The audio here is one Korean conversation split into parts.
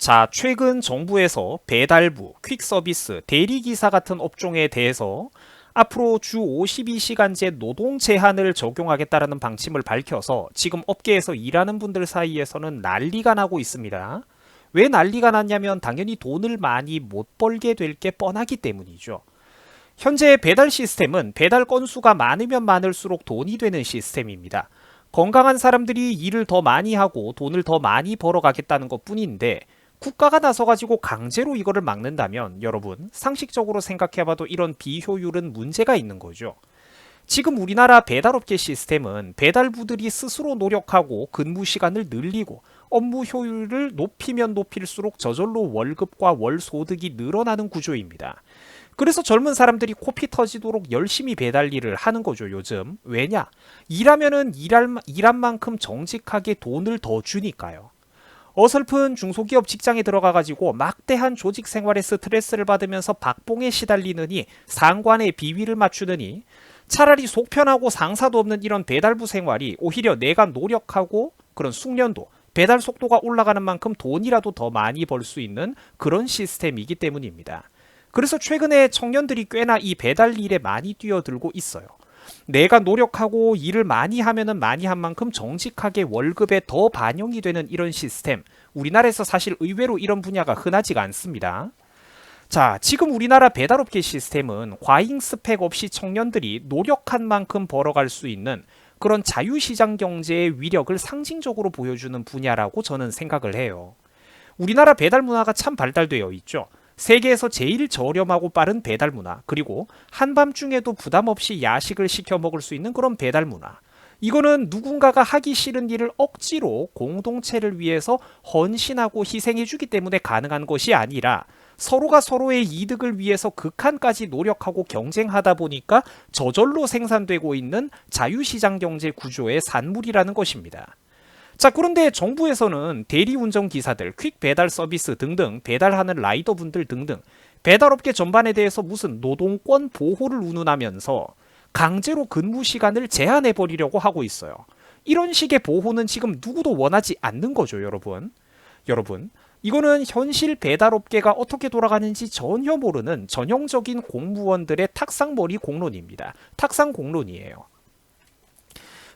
자, 최근 정부에서 배달부, 퀵서비스, 대리기사 같은 업종에 대해서 앞으로 주 52시간제 노동 제한을 적용하겠다라는 방침을 밝혀서 지금 업계에서 일하는 분들 사이에서는 난리가 나고 있습니다. 왜 난리가 났냐면 당연히 돈을 많이 못 벌게 될 게 뻔하기 때문이죠. 현재 배달 시스템은 배달 건수가 많으면 많을수록 돈이 되는 시스템입니다. 건강한 사람들이 일을 더 많이 하고 돈을 더 많이 벌어가겠다는 것 뿐인데 국가가 나서가지고 강제로 이거를 막는다면 여러분 상식적으로 생각해봐도 이런 비효율은 문제가 있는 거죠. 지금 우리나라 배달업계 시스템은 배달부들이 스스로 노력하고 근무 시간을 늘리고 업무 효율을 높이면 높일수록 저절로 월급과 월 소득이 늘어나는 구조입니다. 그래서 젊은 사람들이 코피 터지도록 열심히 배달 일을 하는 거죠, 요즘. 왜냐? 일하면은 일한 만큼 정직하게 돈을 더 주니까요. 어설픈 중소기업 직장에 들어가가지고 막대한 조직 생활에 스트레스를 받으면서 박봉에 시달리느니 상관의 비위를 맞추느니 차라리 속 편하고 상사도 없는 이런 배달부 생활이 오히려 내가 노력하고 그런 숙련도 배달 속도가 올라가는 만큼 돈이라도 더 많이 벌 수 있는 그런 시스템이기 때문입니다. 그래서 최근에 청년들이 꽤나 이 배달 일에 많이 뛰어들고 있어요. 내가 노력하고 일을 많이 하면은 많이 한 만큼 정직하게 월급에 더 반영이 되는 이런 시스템. 우리나라에서 사실 의외로 이런 분야가 흔하지가 않습니다. 자, 지금 우리나라 배달업계 시스템은 과잉 스펙 없이 청년들이 노력한 만큼 벌어갈 수 있는 그런 자유시장 경제의 위력을 상징적으로 보여주는 분야라고 저는 생각을 해요. 우리나라 배달 문화가 참 발달되어 있죠. 세계에서 제일 저렴하고 빠른 배달 문화, 그리고 한밤중에도 부담 없이 야식을 시켜 먹을 수 있는 그런 배달 문화. 이거는 누군가가 하기 싫은 일을 억지로 공동체를 위해서 헌신하고 희생해주기 때문에 가능한 것이 아니라 서로가 서로의 이득을 위해서 극한까지 노력하고 경쟁하다 보니까 저절로 생산되고 있는 자유시장 경제 구조의 산물이라는 것입니다. 자, 그런데 정부에서는 대리운전 기사들, 퀵 배달 서비스 등등 배달하는 라이더분들 등등 배달업계 전반에 대해서 무슨 노동권 보호를 운운하면서 강제로 근무 시간을 제한해 버리려고 하고 있어요. 이런 식의 보호는 지금 누구도 원하지 않는 거죠, 여러분. 이거는 현실 배달업계가 어떻게 돌아가는지 전혀 모르는 전형적인 공무원들의 탁상머리 공론입니다. 탁상 공론이에요.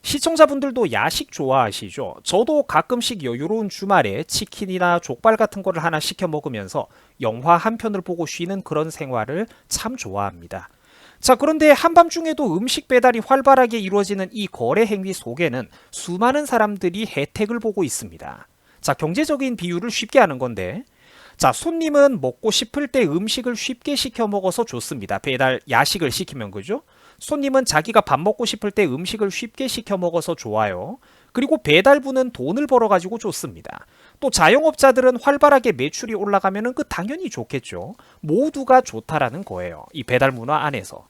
시청자분들도 야식 좋아하시죠? 저도 가끔씩 여유로운 주말에 치킨이나 족발 같은 거를 하나 시켜 먹으면서 영화 한 편을 보고 쉬는 그런 생활을 참 좋아합니다. 자, 그런데 한밤중에도 음식 배달이 활발하게 이루어지는 이 거래 행위 속에는 수많은 사람들이 혜택을 보고 있습니다. 자, 경제적인 비유를 쉽게 하는 건데, 자, 손님은 먹고 싶을 때 음식을 쉽게 시켜 먹어서 좋습니다. 배달 야식을 시키면 그죠? 손님은 자기가 밥 먹고 싶을 때 음식을 쉽게 시켜 먹어서 좋아요. 그리고 배달부는 돈을 벌어가지고 좋습니다. 또 자영업자들은 활발하게 매출이 올라가면 그 당연히 좋겠죠. 모두가 좋다라는 거예요. 이 배달 문화 안에서.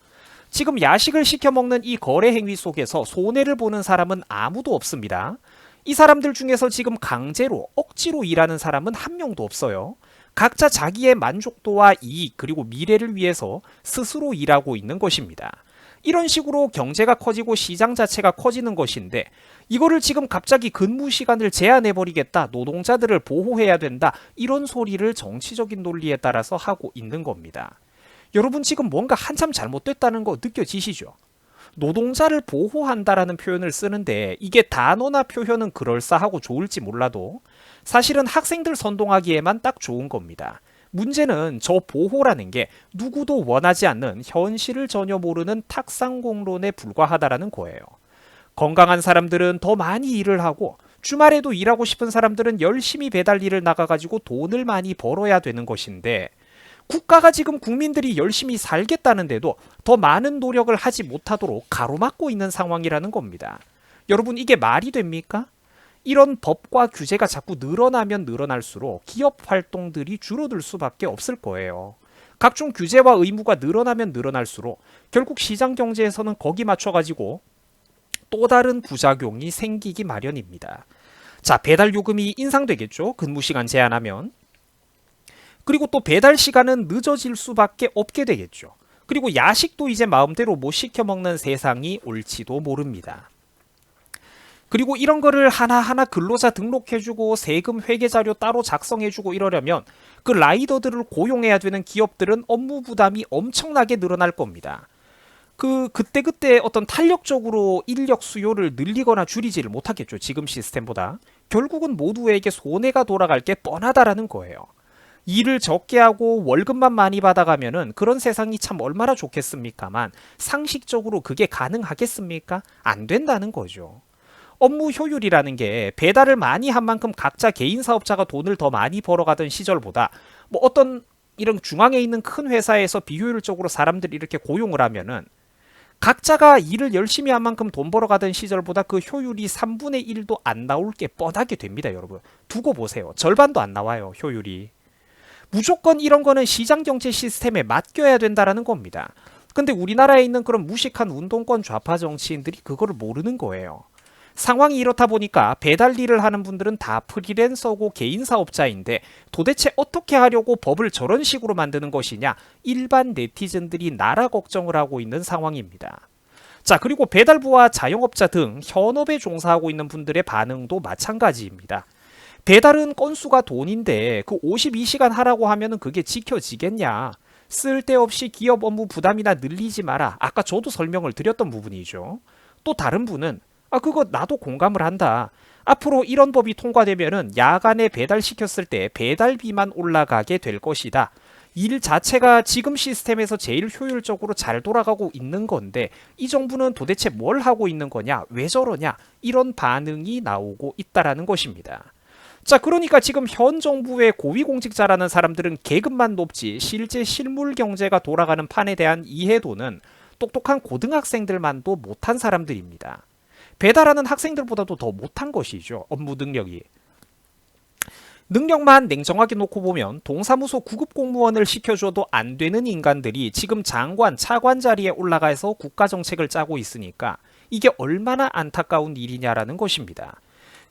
지금 야식을 시켜 먹는 이 거래 행위 속에서 손해를 보는 사람은 아무도 없습니다. 이 사람들 중에서 지금 강제로 억지로 일하는 사람은 한 명도 없어요. 각자 자기의 만족도와 이익 그리고 미래를 위해서 스스로 일하고 있는 것입니다. 이런 식으로 경제가 커지고 시장 자체가 커지는 것인데 이거를 지금 갑자기 근무 시간을 제한해버리겠다, 노동자들을 보호해야 된다, 이런 소리를 정치적인 논리에 따라서 하고 있는 겁니다. 여러분 지금 뭔가 한참 잘못됐다는 거 느껴지시죠? 노동자를 보호한다라는 표현을 쓰는데 이게 단어나 표현은 그럴싸하고 좋을지 몰라도 사실은 학생들 선동하기에만 딱 좋은 겁니다. 문제는 저 보호라는 게 누구도 원하지 않는 현실을 전혀 모르는 탁상공론에 불과하다라는 거예요. 건강한 사람들은 더 많이 일을 하고 주말에도 일하고 싶은 사람들은 열심히 배달 일을 나가가지고 돈을 많이 벌어야 되는 것인데 국가가 지금 국민들이 열심히 살겠다는데도 더 많은 노력을 하지 못하도록 가로막고 있는 상황이라는 겁니다. 여러분 이게 말이 됩니까? 이런 법과 규제가 자꾸 늘어나면 늘어날수록 기업 활동들이 줄어들 수밖에 없을 거예요. 각종 규제와 의무가 늘어나면 늘어날수록 결국 시장 경제에서는 거기 맞춰가지고 또 다른 부작용이 생기기 마련입니다. 자, 배달 요금이 인상되겠죠? 근무 시간 제한하면. 그리고 또 배달 시간은 늦어질 수밖에 없게 되겠죠. 그리고 야식도 이제 마음대로 못 시켜 먹는 세상이 올지도 모릅니다. 그리고 이런 거를 하나하나 근로자 등록해주고 세금 회계 자료 따로 작성해주고 이러려면 그 라이더들을 고용해야 되는 기업들은 업무 부담이 엄청나게 늘어날 겁니다. 그때그때 어떤 탄력적으로 인력 수요를 늘리거나 줄이지를 못하겠죠. 지금 시스템보다. 결국은 모두에게 손해가 돌아갈 게 뻔하다라는 거예요. 일을 적게 하고 월급만 많이 받아가면은 그런 세상이 참 얼마나 좋겠습니까만 상식적으로 그게 가능하겠습니까? 안 된다는 거죠. 업무 효율이라는 게 배달을 많이 한 만큼 각자 개인 사업자가 돈을 더 많이 벌어가던 시절보다 뭐 어떤 이런 중앙에 있는 큰 회사에서 비효율적으로 사람들이 이렇게 고용을 하면은 각자가 일을 열심히 한 만큼 돈 벌어가던 시절보다 그 효율이 3분의 1도 안 나올 게 뻔하게 됩니다, 여러분. 두고 보세요. 절반도 안 나와요, 효율이. 무조건 이런 거는 시장 경제 시스템에 맡겨야 된다라는 겁니다. 근데 우리나라에 있는 그런 무식한 운동권 좌파 정치인들이 그거를 모르는 거예요. 상황이 이렇다 보니까 배달 일을 하는 분들은 다 프리랜서고 개인 사업자인데 도대체 어떻게 하려고 법을 저런 식으로 만드는 것이냐, 일반 네티즌들이 나라 걱정을 하고 있는 상황입니다. 자, 그리고 배달부와 자영업자 등 현업에 종사하고 있는 분들의 반응도 마찬가지입니다. 배달은 건수가 돈인데 그 52시간 하라고 하면은 그게 지켜지겠냐? 쓸데없이 기업 업무 부담이나 늘리지 마라. 아까 저도 설명을 드렸던 부분이죠. 또 다른 분은 그거 나도 공감을 한다. 앞으로 이런 법이 통과되면은 야간에 배달시켰을 때 배달비만 올라가게 될 것이다. 일 자체가 지금 시스템에서 제일 효율적으로 잘 돌아가고 있는 건데 이 정부는 도대체 뭘 하고 있는 거냐? 왜 저러냐? 이런 반응이 나오고 있다라는 것입니다. 자, 그러니까 지금 현 정부의 고위공직자라는 사람들은 계급만 높지 실제 실물 경제가 돌아가는 판에 대한 이해도는 똑똑한 고등학생들만도 못한 사람들입니다. 배달하는 학생들보다도 더 못한 것이죠. 업무 능력이. 능력만 냉정하게 놓고 보면 동사무소 구급 공무원을 시켜줘도 안 되는 인간들이 지금 장관, 차관 자리에 올라가서 국가정책을 짜고 있으니까 이게 얼마나 안타까운 일이냐라는 것입니다.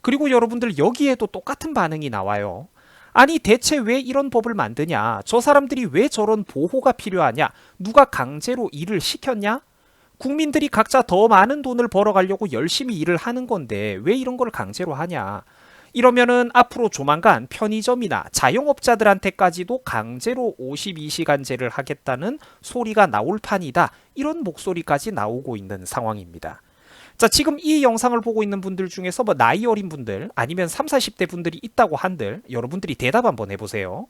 그리고 여러분들 여기에도 똑같은 반응이 나와요. 아니 대체 왜 이런 법을 만드냐? 저 사람들이 왜 저런 보호가 필요하냐? 누가 강제로 일을 시켰냐? 국민들이 각자 더 많은 돈을 벌어가려고 열심히 일을 하는 건데 왜 이런 걸 강제로 하냐? 이러면은 앞으로 조만간 편의점이나 자영업자들한테까지도 강제로 52시간제를 하겠다는 소리가 나올 판이다. 이런 목소리까지 나오고 있는 상황입니다. 자, 지금 이 영상을 보고 있는 분들 중에서 뭐 나이 어린 분들 아니면 30, 40대 분들이 있다고 한들 여러분들이 대답 한번 해보세요.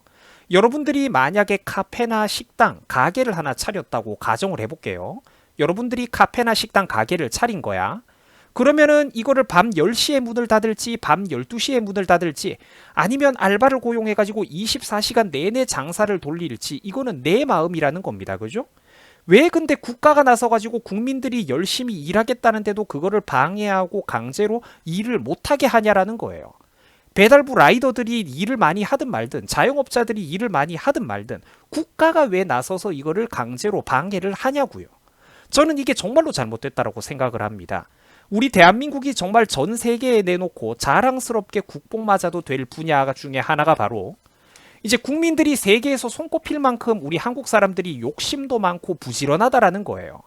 여러분들이 만약에 카페나 식당, 가게를 하나 차렸다고 가정을 해볼게요. 여러분들이 카페나 식당 가게를 차린 거야. 그러면은 이거를 밤 10시에 문을 닫을지 밤 12시에 문을 닫을지 아니면 알바를 고용해가지고 24시간 내내 장사를 돌릴지 이거는 내 마음이라는 겁니다. 그죠? 왜 근데 국가가 나서가지고 국민들이 열심히 일하겠다는데도 그거를 방해하고 강제로 일을 못하게 하냐라는 거예요. 배달부 라이더들이 일을 많이 하든 말든 자영업자들이 일을 많이 하든 말든 국가가 왜 나서서 이거를 강제로 방해를 하냐고요. 저는 이게 정말로 잘못됐다고 생각을 합니다. 우리 대한민국이 정말 전 세계에 내놓고 자랑스럽게 국뽕맞아도 될 분야 중에 하나가 바로 이제 국민들이 세계에서 손꼽힐 만큼 우리 한국 사람들이 욕심도 많고 부지런하다라는 거예요.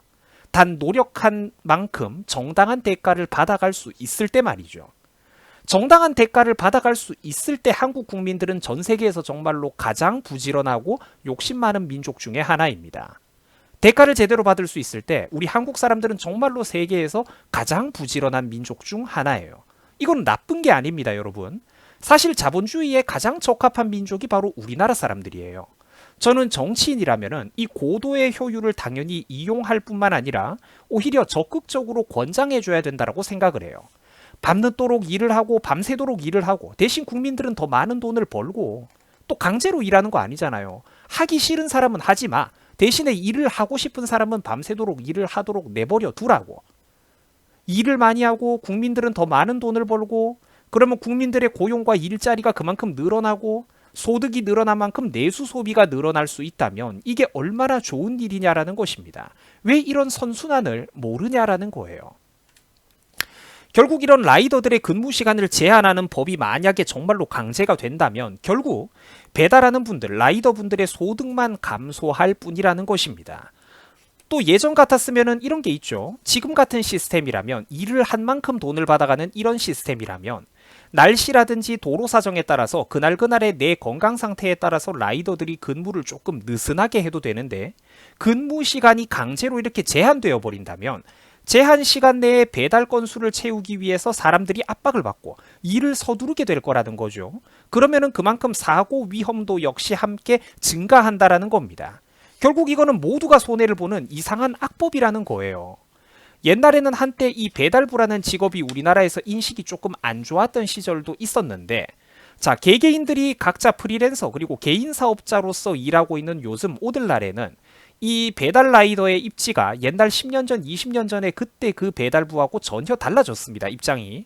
단 노력한 만큼 정당한 대가를 받아갈 수 있을 때 말이죠. 정당한 대가를 받아갈 수 있을 때 한국 국민들은 전 세계에서 정말로 가장 부지런하고 욕심 많은 민족 중에 하나입니다. 대가를 제대로 받을 수 있을 때 우리 한국 사람들은 정말로 세계에서 가장 부지런한 민족 중 하나예요. 이건 나쁜 게 아닙니다, 여러분. 사실 자본주의에 가장 적합한 민족이 바로 우리나라 사람들이에요. 저는 정치인이라면 이 고도의 효율을 당연히 이용할 뿐만 아니라 오히려 적극적으로 권장해줘야 된다고 생각을 해요. 밤늦도록 일을 하고 밤새도록 일을 하고 대신 국민들은 더 많은 돈을 벌고 또 강제로 일하는 거 아니잖아요. 하기 싫은 사람은 하지 마. 대신에 일을 하고 싶은 사람은 밤새도록 일을 하도록 내버려 두라고. 일을 많이 하고 국민들은 더 많은 돈을 벌고 그러면 국민들의 고용과 일자리가 그만큼 늘어나고 소득이 늘어난 만큼 내수 소비가 늘어날 수 있다면 이게 얼마나 좋은 일이냐라는 것입니다. 왜 이런 선순환을 모르냐라는 거예요. 결국 이런 라이더들의 근무 시간을 제한하는 법이 만약에 정말로 강제가 된다면 결국 배달하는 분들, 라이더 분들의 소득만 감소할 뿐이라는 것입니다. 또 예전 같았으면은 이런 게 있죠. 지금 같은 시스템이라면 일을 한 만큼 돈을 받아가는 이런 시스템이라면 날씨라든지 도로 사정에 따라서 그날그날의 내 건강 상태에 따라서 라이더들이 근무를 조금 느슨하게 해도 되는데 근무 시간이 강제로 이렇게 제한되어 버린다면 제한 시간 내에 배달 건수를 채우기 위해서 사람들이 압박을 받고 일을 서두르게 될 거라는 거죠. 그러면은 그만큼 사고 위험도 역시 함께 증가한다라는 겁니다. 결국 이거는 모두가 손해를 보는 이상한 악법이라는 거예요. 옛날에는 한때 이 배달부라는 직업이 우리나라에서 인식이 조금 안 좋았던 시절도 있었는데 자, 개개인들이 각자 프리랜서 그리고 개인 사업자로서 일하고 있는 요즘 오늘날에는 이 배달 라이더의 입지가 옛날 10년 전, 20년 전에 그때 그 배달부하고 전혀 달라졌습니다. 입장이.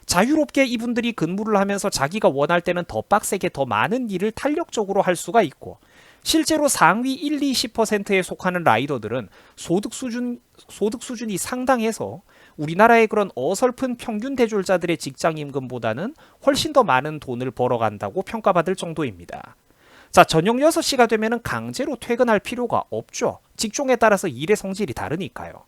자유롭게 이분들이 근무를 하면서 자기가 원할 때는 더 빡세게 더 많은 일을 탄력적으로 할 수가 있고 실제로 상위 1, 20%에 속하는 라이더들은 소득 수준이 상당해서 우리나라의 그런 어설픈 평균 대졸자들의 직장 임금보다는 훨씬 더 많은 돈을 벌어간다고 평가받을 정도입니다. 자, 저녁 6시가 되면 강제로 퇴근할 필요가 없죠. 직종에 따라서 일의 성질이 다르니까요.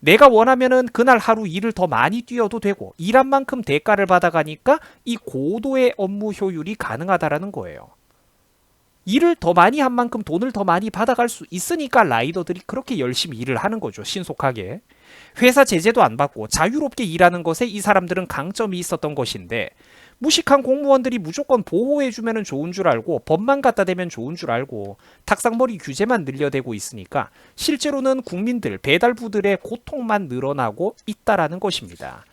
내가 원하면은 그날 하루 일을 더 많이 뛰어도 되고 일한 만큼 대가를 받아가니까 이 고도의 업무 효율이 가능하다라는 거예요. 일을 더 많이 한 만큼 돈을 더 많이 받아갈 수 있으니까 라이더들이 그렇게 열심히 일을 하는 거죠. 신속하게. 회사 제재도 안 받고 자유롭게 일하는 것에 이 사람들은 강점이 있었던 것인데 무식한 공무원들이 무조건 보호해주면 좋은 줄 알고 법만 갖다 대면 좋은 줄 알고 탁상머리 규제만 늘려대고 있으니까 실제로는 국민들, 배달부들의 고통만 늘어나고 있다라는 것입니다.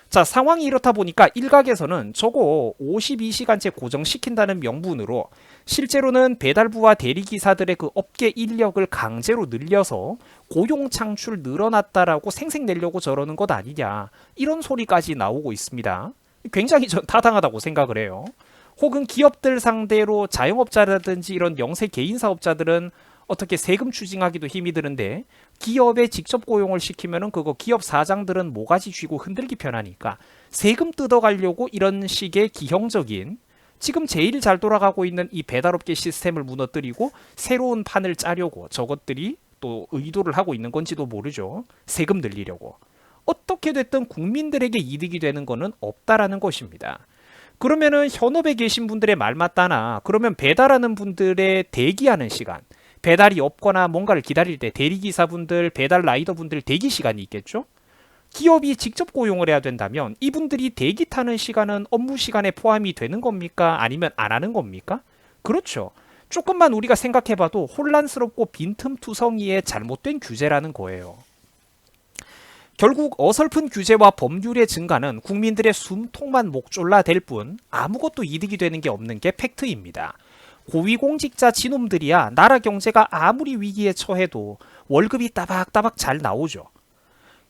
자, 상황이 이렇다 보니까 일각에서는 저거 52시간째 고정시킨다는 명분으로 실제로는 배달부와 대리기사들의 그 업계 인력을 강제로 늘려서 고용 창출 늘어났다라고 생색내려고 저러는 것 아니냐 이런 소리까지 나오고 있습니다. 굉장히 타당하다고 생각을 해요. 혹은 기업들 상대로 자영업자라든지 이런 영세 개인 사업자들은 어떻게 세금 추징하기도 힘이 드는데 기업에 직접 고용을 시키면은 그거 기업 사장들은 모가지 쥐고 흔들기 편하니까 세금 뜯어가려고 이런 식의 기형적인 지금 제일 잘 돌아가고 있는 이 배달업계 시스템을 무너뜨리고 새로운 판을 짜려고 저것들이 또 의도를 하고 있는 건지도 모르죠. 세금 늘리려고. 어떻게 됐든 국민들에게 이득이 되는 거는 없다라는 것입니다. 그러면은 현업에 계신 분들의 말 맞다나 그러면 배달하는 분들의 대기하는 시간 배달이 없거나 뭔가를 기다릴 때 대리기사분들, 배달 라이더분들 대기 시간이 있겠죠? 기업이 직접 고용을 해야 된다면 이분들이 대기 타는 시간은 업무 시간에 포함이 되는 겁니까? 아니면 안 하는 겁니까? 그렇죠. 조금만 우리가 생각해봐도 혼란스럽고 빈틈투성이의 잘못된 규제라는 거예요. 결국 어설픈 규제와 법률의 증가는 국민들의 숨통만 목졸라 될 뿐 아무것도 이득이 되는 게 없는 게 팩트입니다. 고위공직자 진놈들이야 나라 경제가 아무리 위기에 처해도 월급이 따박따박 잘 나오죠.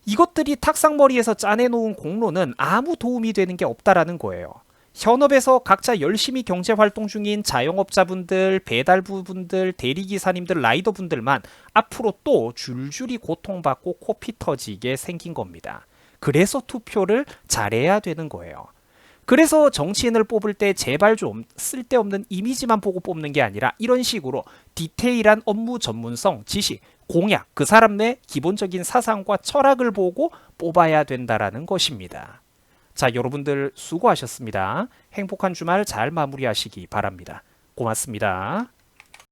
이것들이 탁상머리에서 짜내놓은 공로는 아무 도움이 되는 게 없다라는 거예요. 현업에서 각자 열심히 경제활동 중인 자영업자분들, 배달부분들, 대리기사님들, 라이더분들만 앞으로 또 줄줄이 고통받고 코피 터지게 생긴 겁니다. 그래서 투표를 잘해야 되는 거예요. 그래서 정치인을 뽑을 때 제발 좀 쓸데없는 이미지만 보고 뽑는 게 아니라 이런 식으로 디테일한 업무 전문성, 지식, 공약, 그 사람 내 기본적인 사상과 철학을 보고 뽑아야 된다라는 것입니다. 자, 여러분들 수고하셨습니다. 행복한 주말 잘 마무리하시기 바랍니다. 고맙습니다.